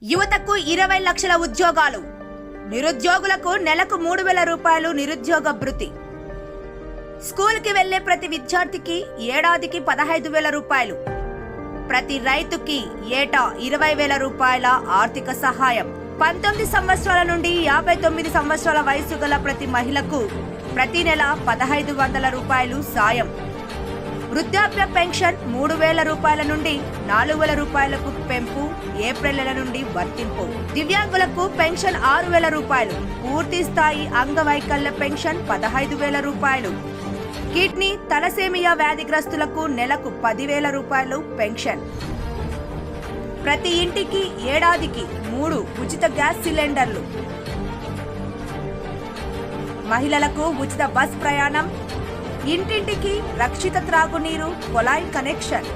యువతకు 20 లక్షల ఉద్యోగాలు, నిరుద్యోగులకు నెలకు 3,000 రూపాయలు నిరుద్యోగ భృతి. స్కూల్కి వెళ్లే ప్రతి విద్యార్థికి ఏడాదికి 15,000 రూపాయలు. ప్రతి రైతుకి ఏటా 20,000 రూపాయల ఆర్థిక సహాయం. 19 సంవత్సరాల నుండి 59 సంవత్సరాల వయసు గల ప్రతి మహిళకు ప్రతి నెల 1,500 రూపాయలు సాయం. వృద్ధాప్య పెన్షన్ 3,000 రూపాయల నుండి 4,000 రూపాయలకు పెంపు ఏప్రిల్ నెల నుండి వర్తింపు. దివ్యాంగులకు పెన్షన్ 6,000 రూపాయలు. పూర్తి స్థాయి అంగవైకల్య పెన్షన్ 15,000 రూపాయలు. కిడ్నీ తలసేమియా వ్యాధిగ్రస్తులకు నెలకు 10,000 రూపాయలు పెన్షన్. ప్రతి ఇంటికి ఏడాదికి 3 ఉచిత గ్యాస్ సిలిండర్లు. మహిళలకు ఉచిత బస్ ప్రయాణం. ఇంటింటికి రక్షిత త్రాగునీరు, కొలాయి కనెక్షన్.